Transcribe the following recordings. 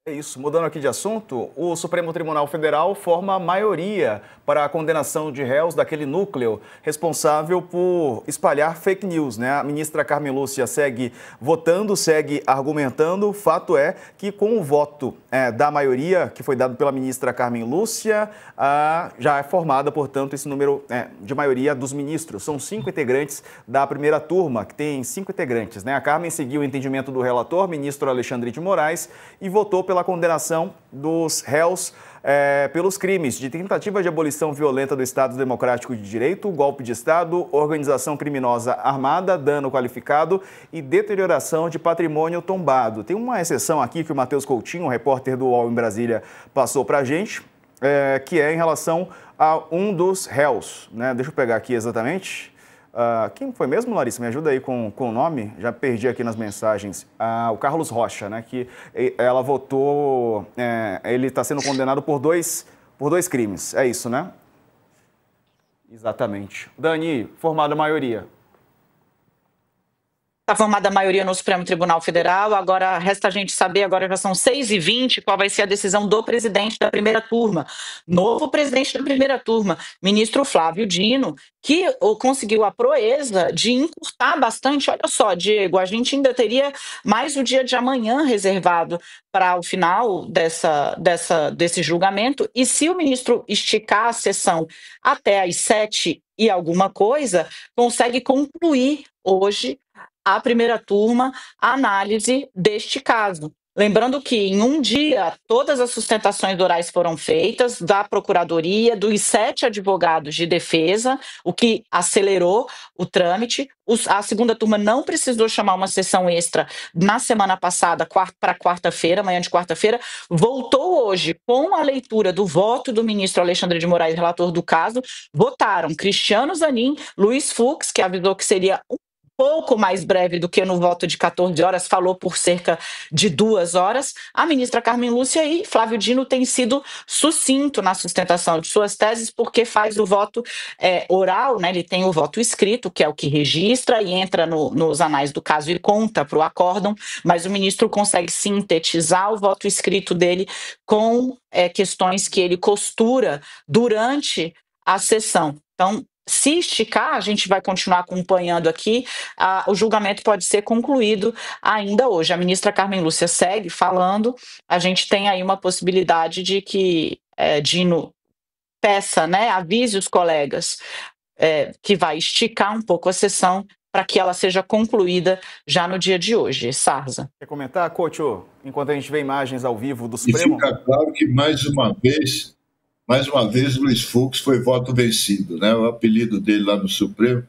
É isso. Mudando aqui de assunto, o Supremo Tribunal Federal forma a maioria para a condenação de réus daquele núcleo responsável por espalhar fake news, né? A ministra Carmen Lúcia segue votando, segue argumentando. O fato é que com o voto da maioria que foi dado pela ministra Carmen Lúcia, já é formada, portanto, esse número de maioria dos ministros. São 5 integrantes da primeira turma, que tem 5 integrantes, né? A Carmen seguiu o entendimento do relator, ministro Alexandre de Moraes, e votou pela condenação dos réus pelos crimes de tentativa de abolição violenta do Estado Democrático de Direito, golpe de Estado, organização criminosa armada, dano qualificado e deterioração de patrimônio tombado. Tem uma exceção aqui que o Matheus Coutinho, repórter do UOL em Brasília, passou para a gente, que é em relação a um dos réus, né? Deixa eu pegar aqui exatamente. Quem foi mesmo, Larissa? Me ajuda aí com o nome. Já perdi aqui nas mensagens. O Carlos Rocha, né? Que ela votou... ele está sendo condenado por dois crimes. É isso, né? Exatamente. Dani, formada a maioria. Está formada a maioria no Supremo Tribunal Federal, agora resta a gente saber, agora já são 6h20, qual vai ser a decisão do presidente da primeira turma. Novo presidente da primeira turma, ministro Flávio Dino, que conseguiu a proeza de encurtar bastante. Olha só, Diego, a gente ainda teria mais o dia de amanhã reservado para o final desse julgamento, e se o ministro esticar a sessão até às 7 e alguma coisa, consegue concluir hoje a primeira turma a análise deste caso. Lembrando que em um dia todas as sustentações orais foram feitas da Procuradoria, dos 7 advogados de defesa, o que acelerou o trâmite. A segunda turma não precisou chamar uma sessão extra na semana passada para quarta-feira, manhã de quarta-feira. Voltou hoje com a leitura do voto do ministro Alexandre de Moraes, relator do caso. Votaram Cristiano Zanin, Luiz Fux, que avisou que seria pouco mais breve do que no voto de 14 horas, falou por cerca de 2 horas. A ministra Carmen Lúcia e Flávio Dino têm sido sucinto na sustentação de suas teses, porque faz o voto oral, né? Ele tem o voto escrito, que é o que registra e entra nos anais do caso e conta para o acórdão, mas o ministro consegue sintetizar o voto escrito dele com questões que ele costura durante a sessão. Então, se esticar, a gente vai continuar acompanhando aqui, o julgamento pode ser concluído ainda hoje. A ministra Carmen Lúcia segue falando, a gente tem aí uma possibilidade de que Dino peça, né, avise os colegas que vai esticar um pouco a sessão para que ela seja concluída já no dia de hoje. Sarza. Quer comentar, Couto, enquanto a gente vê imagens ao vivo do Supremo? E fica claro que, mais uma vez, Luiz Fux foi voto vencido, né? O apelido dele lá no Supremo.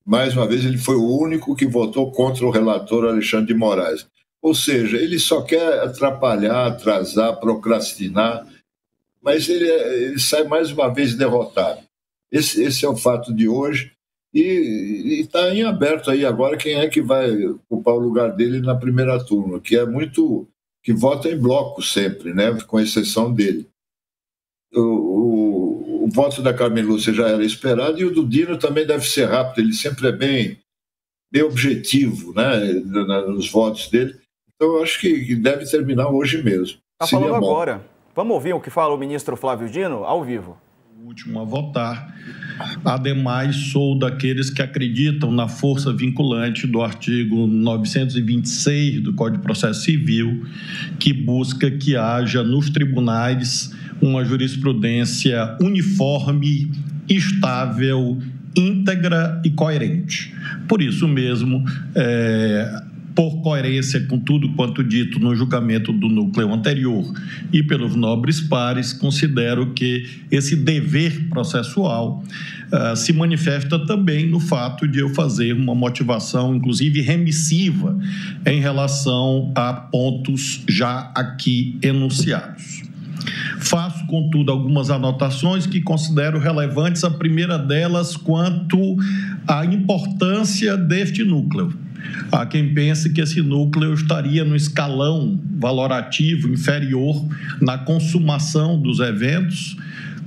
Mais uma vez, ele foi o único que votou contra o relator Alexandre de Moraes. Ou seja, ele só quer atrapalhar, atrasar, procrastinar, mas ele sai mais uma vez derrotado. Esse é o fato de hoje, e está em aberto aí agora quem é que vai ocupar o lugar dele na primeira turma, que vota em bloco sempre, né? Com exceção dele. O voto da Carmen Lúcia já era esperado, e o do Dino também deve ser rápido, ele sempre é bem objetivo, né, nos votos dele. Então eu acho que deve terminar hoje mesmo. Está falando agora. Vamos ouvir o que fala o ministro Flávio Dino ao vivo. O último a votar. Ademais, sou daqueles que acreditam na força vinculante do artigo 926 do Código de Processo Civil, que busca que haja nos tribunais uma jurisprudência uniforme, estável, íntegra e coerente. Por isso mesmo, por coerência com tudo quanto dito no julgamento do núcleo anterior e pelos nobres pares, considero que esse dever processual se manifesta também no fato de eu fazer uma motivação, inclusive remissiva, em relação a pontos já aqui enunciados. Faço, contudo, algumas anotações que considero relevantes, a primeira delas quanto à importância deste núcleo. Há quem pense que esse núcleo estaria no escalão valorativo inferior na consumação dos eventos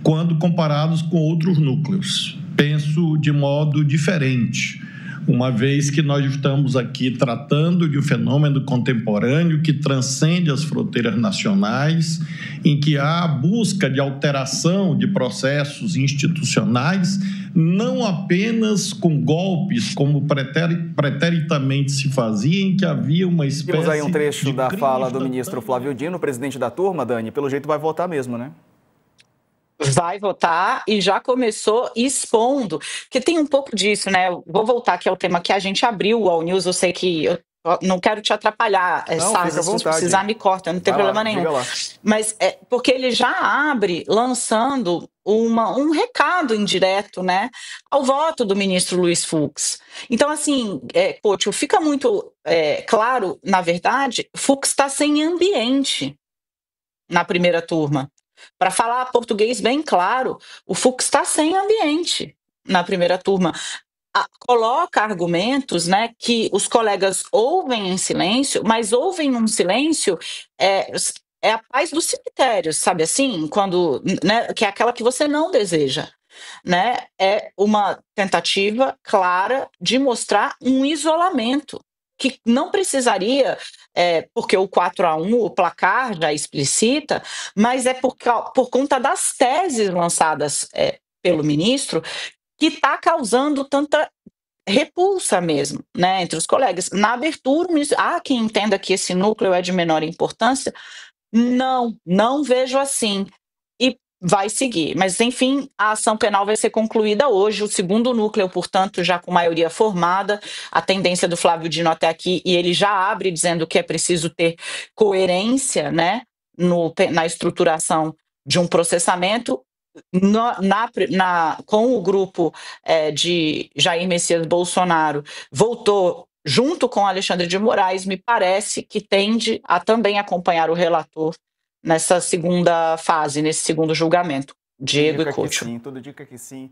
quando comparados com outros núcleos. Penso de modo diferente. uma vez que nós estamos aqui tratando de um fenômeno contemporâneo que transcende as fronteiras nacionais, em que há a busca de alteração de processos institucionais, não apenas com golpes, como preteritamente se fazia, em que havia uma espécie de... Temos aí um trecho da fala do ministro Flávio Dino, presidente da turma, Dani. Pelo jeito vai votar mesmo, né? Vai votar e já começou expondo, porque tem um pouco disso, né? Eu vou voltar aqui ao tema que a gente abriu, o All News, eu sei que eu não quero te atrapalhar, Sarza, se precisar me corta, não tem problema nenhum. Mas porque ele já abre lançando um recado indireto, né, ao voto do ministro Luiz Fux. Então, assim, Couto, fica muito claro, na verdade, Fux está sem ambiente na primeira turma. Para falar português bem claro, o Fux está sem ambiente na primeira turma. Coloca argumentos, né, que os colegas ouvem em silêncio, mas ouvem num silêncio a paz dos cemitérios, sabe assim? Quando, né, que é aquela que você não deseja. Né? É uma tentativa clara de mostrar um isolamento que não precisaria, porque o 4-1, o placar já explicita, mas é por conta das teses lançadas pelo ministro que está causando tanta repulsa mesmo, né, entre os colegas. Na abertura, o ministro, há quem entenda que esse núcleo é de menor importância. Não vejo assim. E vai seguir. Mas, enfim, a ação penal vai ser concluída hoje, o segundo núcleo, portanto, já com maioria formada. A tendência do Flávio Dino até aqui, e ele já abre dizendo que é preciso ter coerência, né, na estruturação de um processamento. Com o grupo de Jair Messias Bolsonaro, voltou junto com Alexandre de Moraes, me parece que tende a também acompanhar o relator nessa segunda fase, nesse segundo julgamento. Diego e Couto. Tudo indica que sim.